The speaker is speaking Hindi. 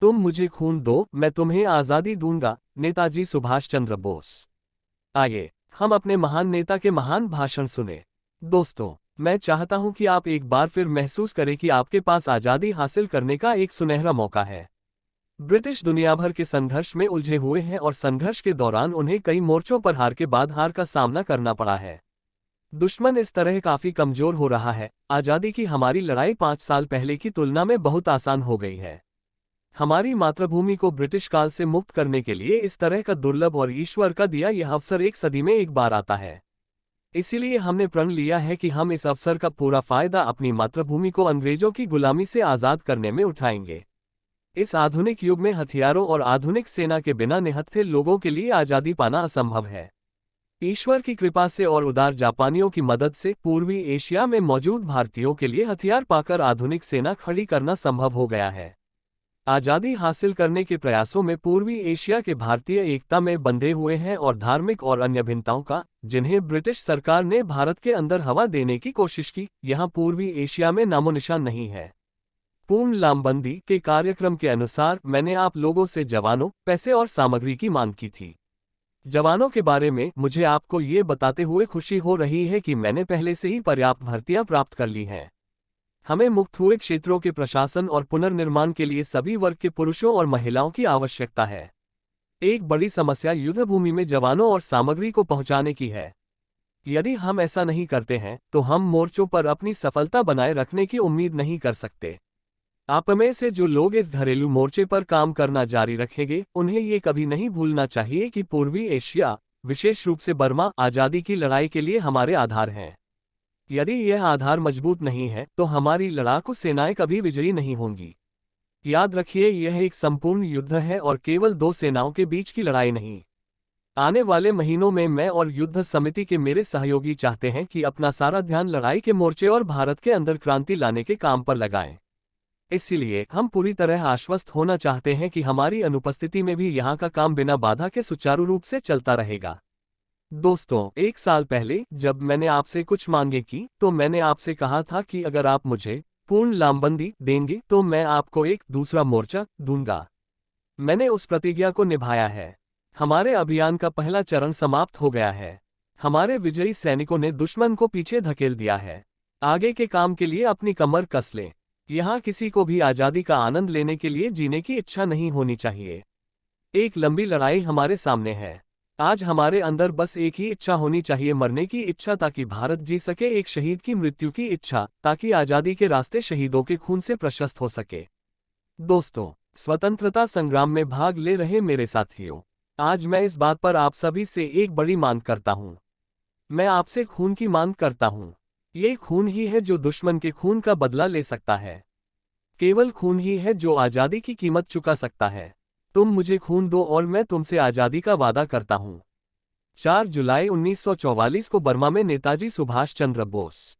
तुम मुझे खून दो, मैं तुम्हें आज़ादी दूंगा। नेताजी सुभाष चंद्र बोस। आइए हम अपने महान नेता के महान भाषण सुने। दोस्तों, मैं चाहता हूं कि आप एक बार फिर महसूस करें कि आपके पास आज़ादी हासिल करने का एक सुनहरा मौका है। ब्रिटिश दुनिया भर के संघर्ष में उलझे हुए हैं और संघर्ष के दौरान उन्हें कई मोर्चों पर हार के बाद हार का सामना करना पड़ा है। दुश्मन इस तरह काफी कमजोर हो रहा है। आज़ादी की हमारी लड़ाई 5 साल पहले की तुलना में बहुत आसान हो गई है। हमारी मातृभूमि को ब्रिटिश काल से मुक्त करने के लिए इस तरह का दुर्लभ और ईश्वर का दिया यह अवसर एक सदी में एक बार आता है। इसीलिए हमने प्रण लिया है कि हम इस अवसर का पूरा फायदा अपनी मातृभूमि को अंग्रेजों की गुलामी से आज़ाद करने में उठाएंगे। इस आधुनिक युग में हथियारों और आधुनिक सेना के बिना निहत्थे लोगों के लिए आज़ादी पाना असंभव है। ईश्वर की कृपा से और उदार जापानियों की मदद से पूर्वी एशिया में मौजूद भारतीयों के लिए हथियार पाकर आधुनिक सेना खड़ी करना संभव हो गया है। आज़ादी हासिल करने के प्रयासों में पूर्वी एशिया के भारतीय एकता में बंधे हुए हैं और धार्मिक और अन्य भिन्नताओं का, जिन्हें ब्रिटिश सरकार ने भारत के अंदर हवा देने की कोशिश की, यहाँ पूर्वी एशिया में नामोनिशान नहीं है। पूर्ण लामबंदी के कार्यक्रम के अनुसार मैंने आप लोगों से जवानों, पैसे और सामग्री की मांग की थी। जवानों के बारे में मुझे आपको ये बताते हुए खुशी हो रही है कि मैंने पहले से ही पर्याप्त भर्तियां प्राप्त कर ली हैं। हमें मुक्त हुए क्षेत्रों के प्रशासन और पुनर्निर्माण के लिए सभी वर्ग के पुरुषों और महिलाओं की आवश्यकता है। एक बड़ी समस्या युद्धभूमि में जवानों और सामग्री को पहुंचाने की है। यदि हम ऐसा नहीं करते हैं तो हम मोर्चों पर अपनी सफलता बनाए रखने की उम्मीद नहीं कर सकते। आप में से जो लोग इस घरेलू मोर्चे पर काम करना जारी रखेंगे, उन्हें ये कभी नहीं भूलना चाहिए कि पूर्वी एशिया, विशेष रूप से बर्मा, आज़ादी की लड़ाई के लिए हमारे आधार हैं। यदि यह आधार मजबूत नहीं है तो हमारी लड़ाकू सेनाएं कभी विजयी नहीं होंगी। याद रखिए, यह एक संपूर्ण युद्ध है और केवल दो सेनाओं के बीच की लड़ाई नहीं। आने वाले महीनों में मैं और युद्ध समिति के मेरे सहयोगी चाहते हैं कि अपना सारा ध्यान लड़ाई के मोर्चे और भारत के अंदर क्रांति लाने के काम पर लगाएं। इसलिए हम पूरी तरह आश्वस्त होना चाहते हैं कि हमारी अनुपस्थिति में भी यहाँ का काम बिना बाधा के सुचारू रूप से चलता रहेगा। दोस्तों, 1 साल पहले जब मैंने आपसे कुछ मांगे की तो मैंने आपसे कहा था कि अगर आप मुझे पूर्ण लामबंदी देंगे तो मैं आपको एक दूसरा मोर्चा दूंगा। मैंने उस प्रतिज्ञा को निभाया है। हमारे अभियान का पहला चरण समाप्त हो गया है। हमारे विजयी सैनिकों ने दुश्मन को पीछे धकेल दिया है। आगे के काम के लिए अपनी कमर कस लें। यहाँ किसी को भी आज़ादी का आनंद लेने के लिए जीने की इच्छा नहीं होनी चाहिए। एक लंबी लड़ाई हमारे सामने है। आज हमारे अंदर बस एक ही इच्छा होनी चाहिए, मरने की इच्छा ताकि भारत जी सके, एक शहीद की मृत्यु की इच्छा ताकि आज़ादी के रास्ते शहीदों के खून से प्रशस्त हो सके। दोस्तों, स्वतंत्रता संग्राम में भाग ले रहे मेरे साथियों, आज मैं इस बात पर आप सभी से एक बड़ी मांग करता हूँ। मैं आपसे खून की मांग करता हूँ। ये खून ही है जो दुश्मन के खून का बदला ले सकता है। केवल खून ही है जो आज़ादी की कीमत चुका सकता है। तुम मुझे खून दो और मैं तुमसे आज़ादी का वादा करता हूँ। 4 जुलाई 1944 को बर्मा में नेताजी सुभाष चंद्र बोस।